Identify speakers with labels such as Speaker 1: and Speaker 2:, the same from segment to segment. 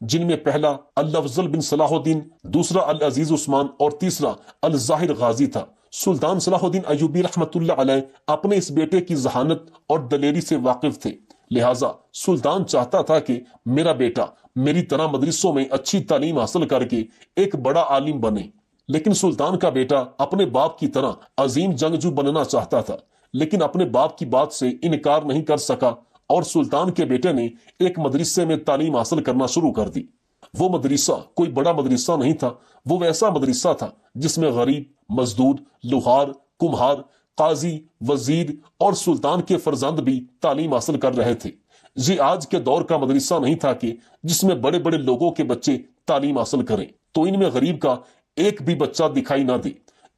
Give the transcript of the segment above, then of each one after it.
Speaker 1: جن میں پہلا الافضل بن صلاح الدین، دوسرا العزیز عثمان اور تیسرا الظاہر غازی تھا۔ سلطان صلاح الدین ایوبی رحمۃ اللہ علیہ اپنے اس بیٹے کی ذہانت اور دلیری سے واقف تھے، لہٰذا سلطان چاہتا تھا کہ میرا بیٹا میری طرح مدرسوں میں اچھی تعلیم حاصل کر کے ایک بڑا عالم بنے۔ لیکن سلطان کا بیٹا اپنے باپ کی طرح عظیم جنگجو بننا چاہتا تھا، لیکن اپنے باپ کی بات سے انکار نہیں کر سکا، اور سلطان کے بیٹے نے ایک مدرسے میں تعلیم حاصل کرنا شروع کر دی۔ وہ مدرسہ کوئی بڑا مدرسہ نہیں تھا، وہ ویسا مدرسہ تھا جس میں غریب، مزدور، لوہار، کمہار، قاضی، وزیر اور سلطان کے فرزند بھی تعلیم حاصل کر رہے تھے۔ یہ آج کے دور کا مدرسہ نہیں تھا کہ جس میں بڑے بڑے لوگوں کے بچے تعلیم حاصل کریں تو ان میں غریب کا ایک بھی بچہ دکھائی نہ دے۔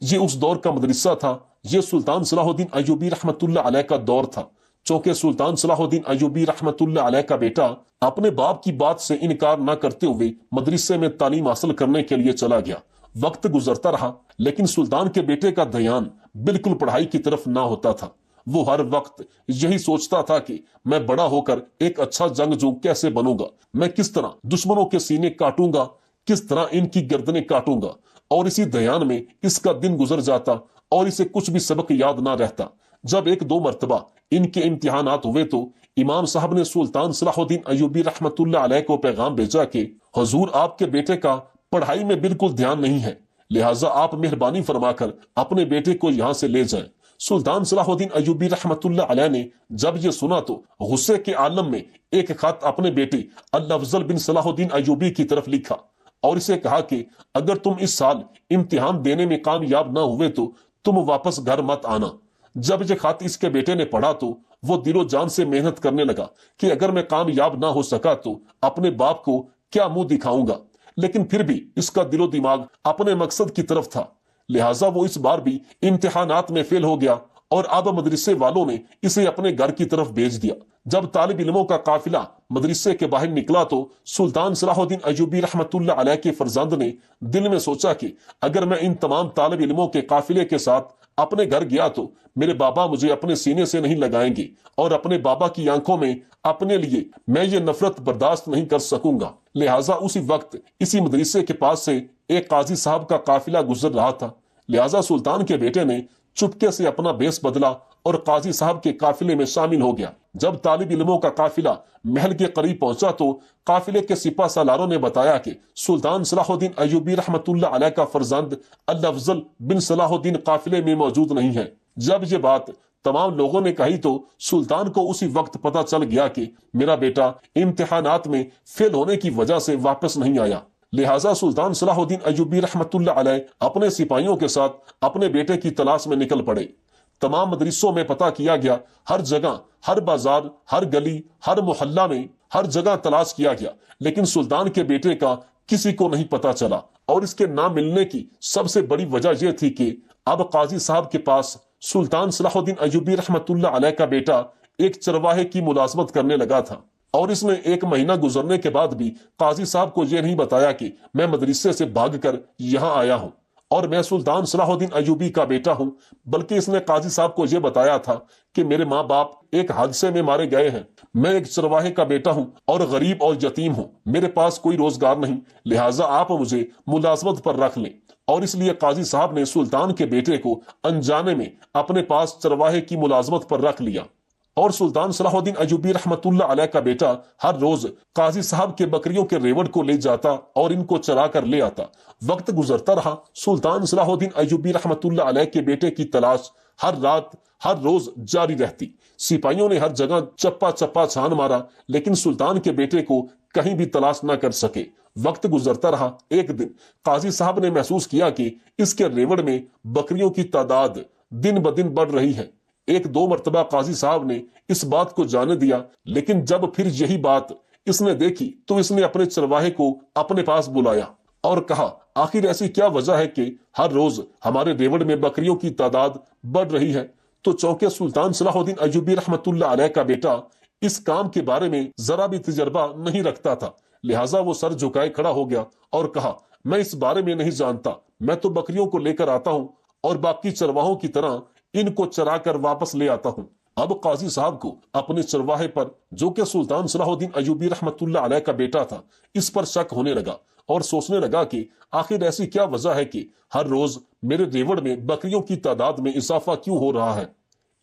Speaker 1: یہ اس دور کا مدرسہ تھا، یہ سلطان صلاح الدین ایوبی رحمۃ اللہ علیہ کا دور تھا۔ چونکہ سلطان صلاح الدین ایوبی رحمۃ اللہ علیہ کا بیٹا اپنے باپ کی بات سے انکار نہ کرتے ہوئے مدرسے میں تعلیم حاصل کرنے کے لیے چلا گیا۔ وقت گزرتا رہا لیکن سلطان کے بیٹے کا دھیان بالکل پڑھائی کی طرف نہ ہوتا تھا۔ وہ ہر وقت یہی سوچتا تھا کہ میں بڑا ہو کر ایک اچھا جنگجو کیسے بنوں گا، میں کس طرح دشمنوں کے سینے کاٹوں گا، کس طرح ان کی گردنیں کاٹوں گا، اور اسی دھیان میں اس کا دن گزر جاتا اور اسے کچھ بھی سبق یاد نہ رہتا۔ جب ایک دو مرتبہ ان کے امتحانات ہوئے تو امام صاحب نے سلطان صلاح الدین ایوبی رحمۃ اللہ علیہ کو پیغام بھیجا کہ حضور آپ کے بیٹے کا پڑھائی میں بالکل دھیان نہیں ہے، لہٰذا آپ مہربانی فرما کر اپنے بیٹے کو یہاں سے لے جائیں۔ سلطان صلاح الدین ایوبی رحمۃ اللہ علیہ نے جب یہ سنا تو غصے کے عالم میں ایک خط اپنے بیٹے الافضل بن صلاح الدین ایوبی کی طرف لکھا اور اسے کہا کہ اگر تم اس سال امتحان دینے میں کامیاب نہ ہوئے تو تم واپس گھر مت آنا۔ جب یہ خط اس کے بیٹے نے پڑھا تو وہ دل و جان سے محنت کرنے لگا کہ اگر میں کامیاب نہ ہو سکا تو اپنے باپ کو کیا منہ دکھاؤں گا، لیکن پھر بھی اس کا دل و دماغ اپنے مقصد کی طرف تھا، لہٰذا وہ اس بار بھی امتحانات میں فیل ہو گیا اور اب مدرسے والوں نے اسے اپنے گھر کی طرف بھیج دیا۔ جب طالب علموں کا قافلہ مدرسے کے باہر نکلا تو سلطان صلاح الدین ایوبی رحمۃ اللہ علیہ کے فرزند نے دل میں سوچا کہ اگر میں ان تمام طالب علموں کے قافلے کے ساتھ اپنے گھر گیا تو میرے بابا مجھے اپنے سینے سے نہیں لگائیں گے اور اپنے بابا کی آنکھوں میں اپنے لیے میں یہ نفرت برداشت نہیں کر سکوں گا۔ لہٰذا اسی وقت اسی مدرسے کے پاس سے ایک قاضی صاحب کا قافلہ گزر رہا تھا، لہٰذا سلطان کے بیٹے نے چپکے سے اپنا بیس بدلا اور قاضی صاحب کے قافلے میں شامل ہو گیا۔ جب طالب علموں کا قافلہ محل کے قریب پہنچا تو قافلے کے سپہ سالاروں نے بتایا کہ سلطان صلاح الدین ایوبی رحمۃ اللہ علیہ کا فرزند الافضل بن صلاح الدین قافلے میں موجود نہیں ہے۔ جب یہ بات تمام لوگوں نے کہی تو سلطان کو اسی وقت پتا چل گیا کہ میرا بیٹا امتحانات میں فیل ہونے کی وجہ سے واپس نہیں آیا، لہٰذا سلطان صلاح الدین ایوبی رحمۃ اللہ علیہ اپنے سپاہیوں کے ساتھ اپنے بیٹے کی تلاش میں نکل پڑے۔ تمام مدرسوں میں پتہ کیا گیا، ہر جگہ، ہر بازار، ہر گلی، ہر محلہ میں ہر جگہ تلاش کیا گیا، لیکن سلطان کے بیٹے کا کسی کو نہیں پتا چلا، اور اس کے نہ ملنے کی سب سے بڑی وجہ یہ تھی کہ اب قاضی صاحب کے پاس سلطان صلاح الدین ایوبی رحمۃ اللہ علیہ کا بیٹا ایک چرواہے کی ملازمت کرنے لگا تھا، اور اس میں 1 مہینہ گزرنے کے بعد بھی قاضی صاحب کو یہ نہیں بتایا کہ میں مدرسے سے بھاگ کر یہاں آیا ہوں اور میں سلطان صلاح الدین ایوبی کا بیٹا ہوں، بلکہ اس نے قاضی صاحب کو یہ بتایا تھا کہ میرے ماں باپ ایک حادثے میں مارے گئے ہیں، میں ایک چرواہے کا بیٹا ہوں اور غریب اور یتیم ہوں، میرے پاس کوئی روزگار نہیں، لہٰذا آپ مجھے ملازمت پر رکھ لیں۔ اور اس لیے قاضی صاحب نے سلطان کے بیٹے کو انجانے میں اپنے پاس چرواہے کی ملازمت پر رکھ لیا، اور سلطان صلاح الدین ایوبی رحمۃ اللہ علیہ کا بیٹا ہر روز قاضی صاحب کے بکریوں کے ریوڑ کو لے جاتا اور ان کو چرا کر لے آتا۔ وقت گزرتا رہا، سلطان صلاح الدین ایوبی رحمۃ اللہ علیہ کے بیٹے کی تلاش ہر رات ہر روز جاری رہتی۔ سپاہیوں نے ہر جگہ چپا چپا چھان مارا، لیکن سلطان کے بیٹے کو کہیں بھی تلاش نہ کر سکے۔ وقت گزرتا رہا، ایک دن قاضی صاحب نے محسوس کیا کہ اس کے ریوڑ میں بکریوں کی تعداد دن بدن بڑھ رہی ہے۔ 1-2 مرتبہ قاضی صاحب نے اس بات کو جانے دیا، لیکن جب پھر یہی بات اس نے دیکھی تو اس نے اپنے چرواہے کو اپنے پاس بلایا اور کہا آخر ایسی کیا وجہ ہے کہ ہر روز ہمارے ریوڑ میں بکریوں کی تعداد بڑھ رہی ہے؟ تو چونکہ سلطان صلاح الدین ایوبی رحمۃ اللہ علیہ کا بیٹا اس کام کے بارے میں ذرا بھی تجربہ نہیں رکھتا تھا، لہٰذا وہ سر جھکائے کھڑا ہو گیا اور کہا میں اس بارے میں نہیں جانتا، میں تو بکریوں کو لے کر آتا ہوں اور باقی چرواہوں کی طرح ان کو چرا کر واپس لے آتا ہوں۔ اب قاضی صاحب کو اپنے چرواہے پر، جو کہ سلطان صلاح الدین ایوبی رحمت اللہ علیہ کا بیٹا تھا، اس پر شک ہونے لگا اور سوچنے لگا کہ آخر ایسی کیا وجہ ہے کہ ہر روز میرے ریوڑ میں بکریوں کی تعداد میں اضافہ کیوں ہو رہا ہے۔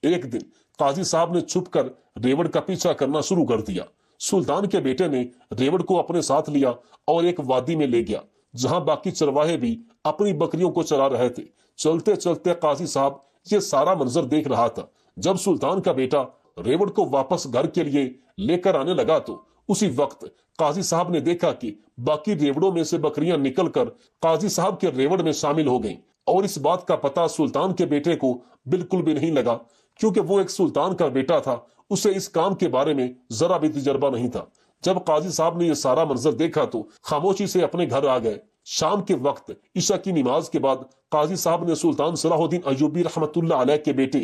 Speaker 1: ایک دن قاضی صاحب نے چھپ کر ریوڑ کا پیچھا کرنا شروع کر دیا۔ سلطان کے بیٹے نے ریوڑ کو اپنے ساتھ لیا اور ایک وادی میں لے گیا جہاں باقی چرواہے بھی اپنی بکریوں کو چرا رہے تھے۔ چلتے چلتے قاضی صاحب یہ سارا منظر دیکھ رہا تھا۔ جب سلطان کا بیٹا ریوڑ کو واپس گھر کے لیے لے کر آنے لگا تو اسی وقت قاضی صاحب نے دیکھا کہ باقی ریوڑوں میں سے بکریاں نکل کر قاضی صاحب کے ریوڑ میں شامل ہو گئیں، اور اس بات کا پتہ سلطان کے بیٹے کو بالکل بھی نہیں لگا، کیونکہ وہ ایک سلطان کا بیٹا تھا، اسے اس کام کے بارے میں ذرا بھی تجربہ نہیں تھا۔ جب قاضی صاحب نے یہ سارا منظر دیکھا تو خاموشی سے اپنے گھر آ گئے۔ شام کے وقت عشاء کی نماز کے بعد قاضی صاحب نے سلطان صلاح الدین ایوبی رحمت اللہ علیہ کے بیٹے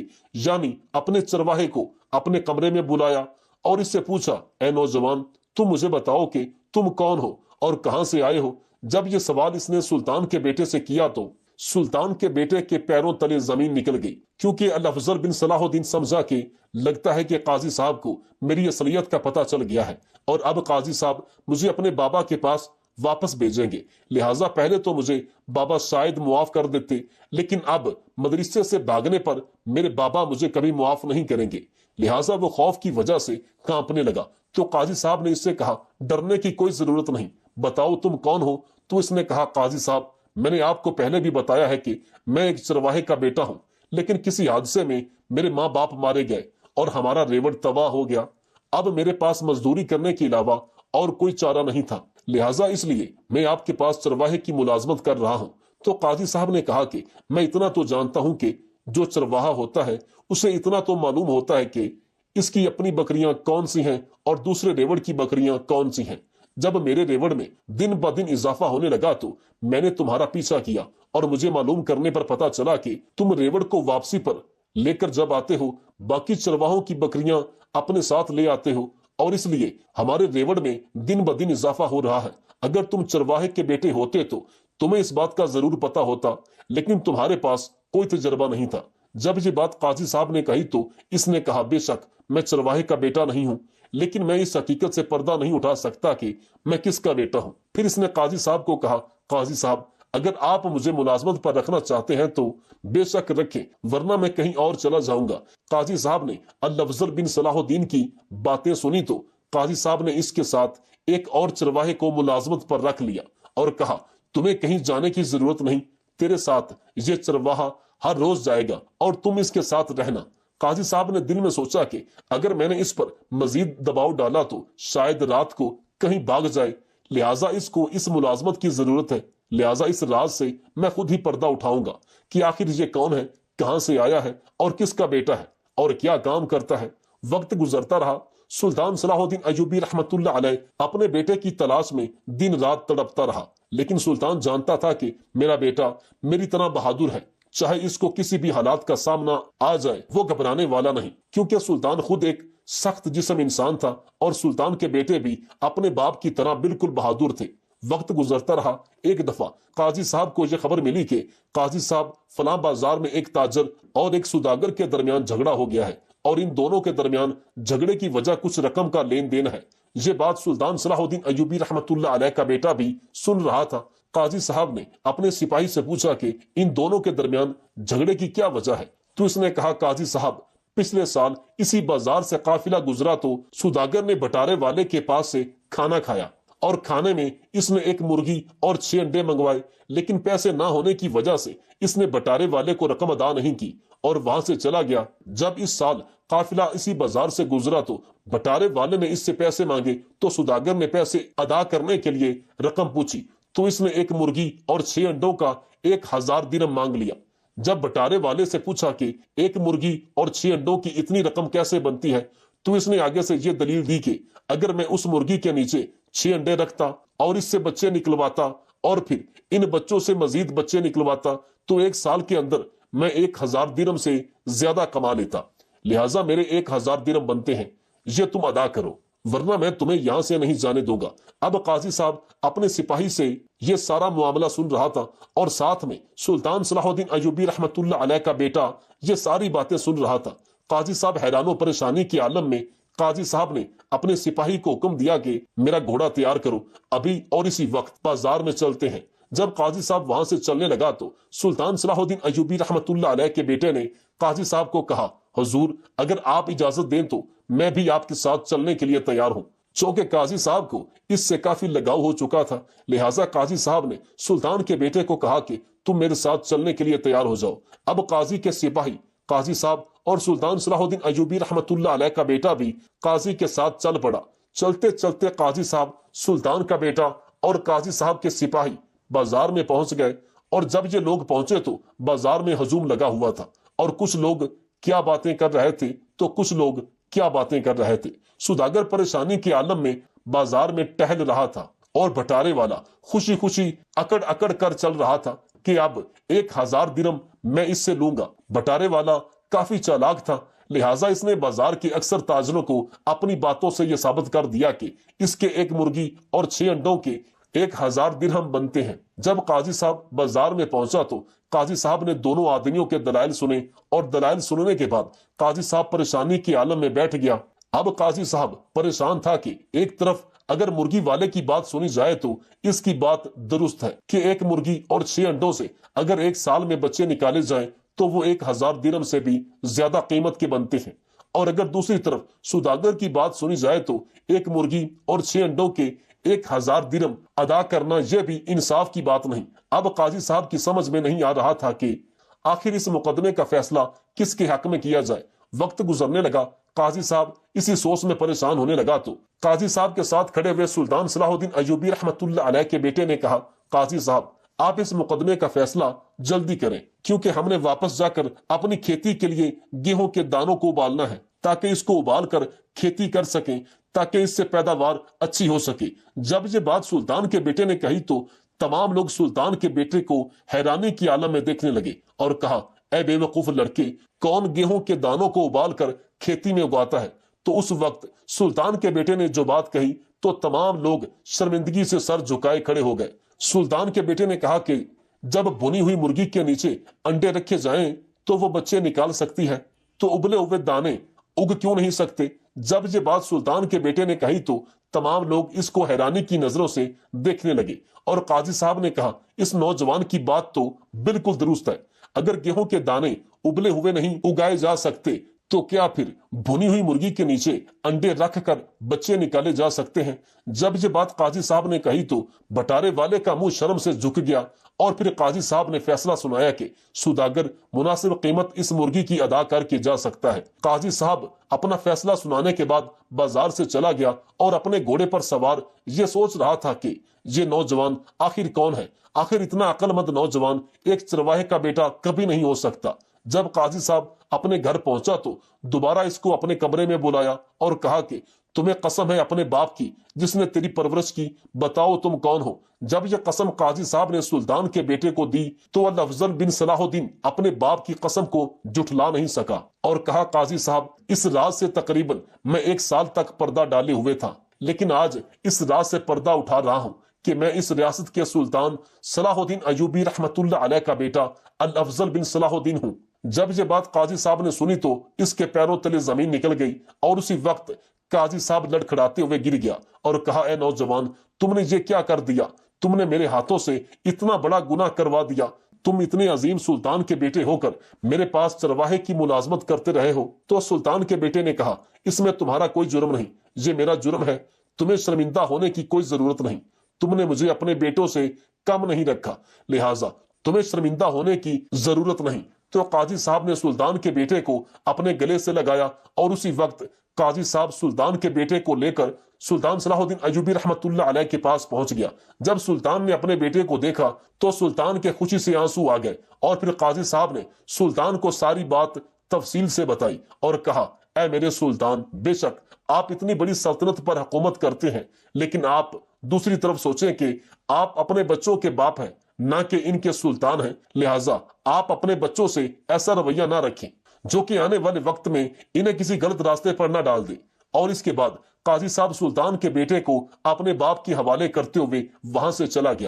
Speaker 1: یعنی اپنے چرواہے کو اپنے کمرے میں بلایا اور اس سے پوچھا، اے نوجوان، تم مجھے بتاؤ کہ تم کون ہو اور کہاں سے آئے ہو؟ جب یہ سوال اس نے سلطان کے بیٹے سے کیا تو سلطان کے بیٹے کے پیروں تلے زمین نکل گئی، کیونکہ الافضل بن صلاح الدین سمجھا کہ لگتا ہے کہ قاضی صاحب کو میری اصلیت کا پتہ چل گیا ہے اور اب قاضی صاحب مجھے اپنے بابا کے پاس واپس بھیجیں گے، لہٰذا پہلے تو مجھے بابا شاید معاف کر دیتے، لیکن اب مدرسے سے بھاگنے پر میرے بابا مجھے کبھی معاف نہیں کریں گے۔ لہٰذا وہ خوف کی وجہ سے کانپنے لگا۔ تو قاضی صاحب نے اس سے کہا، ڈرنے کی کوئی ضرورت نہیں، بتاؤ تم کون ہو؟ تو اس نے کہا، قاضی صاحب، میں نے آپ کو پہلے بھی بتایا ہے کہ میں ایک چرواہے کا بیٹا ہوں، لیکن کسی حادثے میں میرے ماں باپ مارے گئے اور ہمارا ریوڑ تباہ ہو گیا۔ اب میرے پاس مزدوری کرنے کے علاوہ اور کوئی چارہ نہیں تھا، لہٰذا اس لیے میں آپ کے پاس چرواہے کی ملازمت کر رہا ہوں۔ تو قاضی صاحب نے کہا کہ میں اتنا تو جانتا ہوں کہ جو چرواہا ہوتا ہے اسے اتنا تو معلوم ہوتا ہے کہ اس کی اپنی بکریاں کون سی ہیں اور دوسرے ریوڑ کی بکریاں کون سی ہیں۔ جب میرے ریوڑ میں دن بدن اضافہ ہونے لگا تو میں نے تمہارا پیچھا کیا اور مجھے معلوم کرنے پر پتا چلا کہ تم ریوڑ کو واپسی پر لے کر جب آتے ہو باقی چرواہوں کی بکریاں اپنے ساتھ لے آتے ہو، اور اس لیے ہمارے ریوڑ میں دن بدن اضافہ ہو رہا ہے۔ اگر تم چرواہے کے بیٹے ہوتے تو تمہیں اس بات کا ضرور پتا ہوتا، لیکن تمہارے پاس کوئی تجربہ نہیں تھا۔ جب یہ بات قاضی صاحب نے کہی تو اس نے کہا، بے شک میں چرواہے کا بیٹا نہیں ہوں، لیکن میں اس حقیقت سے پردہ نہیں اٹھا سکتا کہ میں کس کا بیٹا ہوں۔ پھر اس نے قاضی صاحب کو کہا، قاضی صاحب، اگر آپ مجھے ملازمت پر رکھنا چاہتے ہیں تو بے شک رکھیں، ورنہ میں کہیں اور چلا جاؤں گا۔ قاضی صاحب نے الافضل بن صلاح الدین کی باتیں سنی تو قاضی صاحب نے اس کے ساتھ ایک اور چرواہے کو ملازمت پر رکھ لیا اور کہا، تمہیں کہیں جانے کی ضرورت نہیں، تیرے ساتھ یہ چرواہا ہر روز جائے گا اور تم اس کے ساتھ رہنا۔ قاضی صاحب نے دل میں سوچا کہ اگر میں نے اس پر مزید دباؤ ڈالا تو شاید رات کو کہیں بھاگ جائے، لہٰذا اس کو اس ملازمت کی ضرورت ہے، لہٰذا اس راز سے میں خود ہی پردہ اٹھاؤں گا کہ آخر یہ کون ہے، کہاں سے آیا ہے اور کس کا بیٹا ہے اور کیا کام کرتا ہے۔ وقت گزرتا رہا۔ سلطان صلاح الدین ایوبی رحمت اللہ علیہ اپنے بیٹے کی تلاش میں دن رات تڑپتا رہا، لیکن سلطان جانتا تھا کہ میرا بیٹا میری طرح بہادر ہے، چاہے اس کو کسی بھی حالات کا سامنا آ جائے وہ گھبرانے والا نہیں، کیونکہ سلطان خود ایک سخت جسم انسان تھا اور سلطان کے بیٹے بھی اپنے باپ کی طرح بالکل بہادر تھے۔ وقت گزرتا رہا۔ ایک دفعہ قاضی صاحب کو یہ خبر ملی کہ قاضی صاحب فلاں بازار میں ایک تاجر اور ایک سوداگر کے درمیان جھگڑا ہو گیا ہے اور ان دونوں کے درمیان جھگڑے کی وجہ کچھ رقم کا لین دین ہے۔ یہ بات سلطان صلاح الدین ایوبی رحمت اللہ علیہ کا بیٹا بھی سن رہا تھا۔ قاضی صاحب نے اپنے سپاہی سے پوچھا کہ ان دونوں کے درمیان جھگڑے کی کیا وجہ ہے؟ تو اس نے کہا، قاضی صاحب، پچھلے سال اسی بازار سے قافلہ گزرا تو سوداگر نے بٹارے والے کے پاس سے کھانا کھایا اور کھانے میں اس نے ایک مرغی اور 6 انڈے منگوائے، لیکن پیسے نہ ہونے کی وجہ سے اس نے بٹارے والے کو رقم ادا نہیں کی اور وہاں سے چلا گیا۔ جب اس سال قافلہ اسی بازار سے گزرا تو بٹارے والے نے اس سے پیسے مانگے تو سوداگر نے پیسے ادا کرنے کے لیے رقم پوچھی تو اس نے ایک مرغی اور 6 انڈوں کا 1000 درہم مانگ لیا۔ جب بٹارے والے سے پوچھا کہ ایک مرغی اور 6 انڈوں کی اتنی رقم کیسے بنتی ہے تو اس نے آگے سے یہ دلیل دی کہ اگر میں اس مرغی کے نیچے 6 انڈے رکھتا اور اس سے بچے نکلواتا اور پھر ان بچوں سے مزید بچے نکلواتا تو 1 سال کے اندر میں 1000 درہم سے زیادہ کما لیتا، لہٰذا میرے 1000 درہم بنتے ہیں، یہ تم ادا کرو ورنہ میں تمہیں یہاں سے نہیں جانے دوں گا۔ اب قاضی صاحب اپنے سپاہی سے یہ سارا معاملہ سن رہا تھا اور ساتھ میں سلطان صلاح الدین ایوبی رحمت اللہ علیہ کا بیٹا یہ ساری باتیں سن رہا تھا۔ قاضی صاحب حیران و پریشانی کے عالم میں قاضی صاحب نے اپنے سپاہی کو حکم دیا کہ میرا گھوڑا تیار کرو، ابھی اور اسی وقت بازار میں چلتے ہیں۔ جب قاضی صاحب وہاں سے چلنے لگا تو سلطان صلاح الدین ایوبی رحمت اللہ علیہ کے بیٹے نے قاضی صاحب کو کہا، حضور اگر آپ اجازت دیں تو میں بھی آپ کے ساتھ چلنے کے لیے تیار ہوں۔ چونکہ قاضی صاحب کو اس سے کافی لگاؤ ہو چکا تھا، لہٰذا قاضی صاحب نے سلطان کے بیٹے کو کہا کہ تم میرے ساتھ چلنے کے لیے تیار ہو جاؤ۔ اب قاضی کے سپاہی، قاضی صاحب اور سلطان صلاح الدین ایوبی رحمت اللہ علیہ کا بیٹا بھی قاضی کے ساتھ چل پڑا۔ چلتے چلتے قاضی صاحب، سلطان کا بیٹا اور قاضی صاحب کے سپاہی بازار میں پہنچ گئے، اور جب یہ لوگ پہنچے تو بازار میں ہجوم لگا ہوا تھا، اور کچھ لوگ کیا باتیں کر رہے تھے تو کچھ لوگ کیا باتیں کر رہے تھے۔ سوداگر پریشانی کے عالم میں بازار میں ٹہل رہا تھا، اور بٹارے والا خوشی خوشی اکڑ اکڑ کر چل رہا تھا کہ اب 1000 درم میں اس سے لوں گا۔ بٹارے والا کافی چالاک تھا، لہٰذا اس نے بازار کے اکثر تاجروں کو اپنی باتوں سے یہ ثابت کر دیا کہ اس کے 1 مرغی اور 6 انڈوں کے 1000 درہم بنتے ہیں۔ جب قاضی صاحب بازار میں پہنچا تو قاضی صاحب نے دونوں آدمیوں کے دلائل سنے، اور دلائل سننے کے بعد قاضی صاحب پریشانی کے عالم میں بیٹھ گیا۔ اب قاضی صاحب پریشان تھا کہ ایک طرف اگر مرغی والے کی بات سنی جائے تو اس کی بات درست ہے کہ 1 مرغی اور 6 انڈوں سے اگر 1 سال میں بچے نکالے جائیں تو وہ 1000 درہم سے بھی زیادہ قیمت کے بنتے ہیں، اور اگر دوسری طرف سوداگر کی بات سنی جائے تو 1 مرغی اور 6 انڈوں کے 1000 درہم ادا کرنا یہ بھی انصاف کی بات نہیں۔ اب قاضی صاحب کی سمجھ میں نہیں آ رہا تھا کہ آخر اس مقدمے کا فیصلہ کس کے حق میں کیا جائے۔ وقت گزرنے لگا، قاضی صاحب اسی سوچ میں پریشان ہونے لگا تو قاضی صاحب کے ساتھ کھڑے ہوئے سلطان صلاح الدین ایوبی رحمت اللہ علیہ کے بیٹے نے کہا، قاضی صاحب آپ اس مقدمے کا فیصلہ جلدی کریں، کیونکہ ہم نے واپس جا کر اپنی کھیتی کے لیے گیہوں کے دانوں کو ابالنا ہے، تاکہ اس کو ابال کر کھیتی کر سکیں، تاکہ اس سے پیداوار اچھی ہو سکے۔ جب یہ بات سلطان کے بیٹے نے کہی تو تمام لوگ سلطان کے بیٹے کو حیرانی کی عالم میں دیکھنے لگے اور کہا، اے بے وقوف لڑکے، کون گیہوں کے دانوں کو ابال کر کھیتی میں اگاتا ہے؟ تو اس وقت سلطان کے بیٹے نے جو بات کہی تو تمام لوگ شرمندگی سے سر جھکائے کھڑے ہو گئے۔ سلطان کے بیٹے نے کہا کہ جب بنی ہوئی مرغی کے نیچے انڈے رکھے جائیں تو وہ بچے نکال سکتی ہے، تو ابلے ہوئے دانے اگ کیوں نہیں سکتے؟ جب یہ بات سلطان کے بیٹے نے کہی تو تمام لوگ اس کو حیرانی کی نظروں سے دیکھنے لگے، اور قاضی صاحب نے کہا، اس نوجوان کی بات تو بالکل درست ہے، اگر گیہوں کے دانے ابلے ہوئے نہیں اگائے جا سکتے تو کیا پھر بھنی ہوئی مرغی کے نیچے انڈے رکھ کر بچے نکالے جا سکتے ہیں؟ جب یہ بات قاضی صاحب نے کہی تو بٹارے والے کا منہ شرم سے جھک گیا، اور پھر قاضی صاحب نے فیصلہ سنایا کہ سوداگر مناسب قیمت اس مرغی کی ادا کر کے جا سکتا ہے۔ قاضی صاحب اپنا فیصلہ سنانے کے بعد بازار سے چلا گیا، اور اپنے گھوڑے پر سوار یہ سوچ رہا تھا کہ یہ نوجوان آخر کون ہے؟ آخر اتنا عقل مند نوجوان ایک چرواہے کا بیٹا کبھی نہیں ہو سکتا۔ جب قاضی صاحب اپنے گھر پہنچا تو دوبارہ اس کو اپنے کمرے میں بلایا اور کہا کہ تمہیں قسم ہے اپنے باپ کی جس نے تیری پرورش کی، بتاؤ تم کون ہو؟ جب یہ قسم قاضی صاحب نے سلطان کے بیٹے کو دی تو الافضل بن صلاح الدین اپنے باپ کی قسم کو جھٹلا نہیں سکا، اور کہا، قاضی صاحب اس راز سے تقریباً میں 1 سال تک پردہ ڈالے ہوئے تھا، لیکن آج اس راز سے پردہ اٹھا رہا ہوں کہ میں اس ریاست کے سلطان صلاح الدین ایوبی رحمت اللہ علیہ کا بیٹا الافضل بن صلاح الدین ہوں۔ جب یہ بات قاضی صاحب نے سنی تو اس کے پیروں تلے زمین نکل گئی، اور اسی وقت قاضی صاحب لڑکھڑاتے ہوئے گر گیا اور کہا، اے نوجوان، تم نے یہ کیا کر دیا؟ تم نے میرے ہاتھوں سے اتنا بڑا گناہ کروا دیا۔ تم اتنے عظیم سلطان کے بیٹے ہو کر میرے پاس چرواہے کی ملازمت کرتے رہے ہو۔ تو سلطان کے بیٹے نے کہا، اس میں تمہارا کوئی جرم نہیں، یہ میرا جرم ہے، تمہیں شرمندہ ہونے کی کوئی ضرورت نہیں، تم نے مجھے اپنے بیٹوں سے کم نہیں رکھا، لہٰذا تمہیں شرمندہ ہونے کی ضرورت نہیں۔ تو قاضی صاحب نے سلطان کے بیٹے کو اپنے گلے سے لگایا، اور اسی وقت قاضی صاحب سلطان کے بیٹے کو لے کر سلطان صلاح الدین ایوبی رحمت اللہ علیہ کے پاس پہنچ گیا۔ جب سلطان نے اپنے بیٹے کو دیکھا تو سلطان کے خوشی سے آنسو آ گئے، اور پھر قاضی صاحب نے سلطان کو ساری بات تفصیل سے بتائی اور کہا، اے میرے سلطان، بے شک آپ اتنی بڑی سلطنت پر حکومت کرتے ہیں، لیکن آپ دوسری طرف سوچیں کہ آپ اپنے بچوں کے باپ ہیں، نہ کہ ان کے سلطان ہیں، لہٰذا آپ اپنے بچوں سے ایسا رویہ نہ رکھیں جو کہ آنے والے وقت میں انہیں کسی غلط راستے پر نہ ڈال دے۔ اور اس کے بعد قاضی صاحب سلطان کے بیٹے کو اپنے باپ کے حوالے کرتے ہوئے وہاں سے چلا گیا۔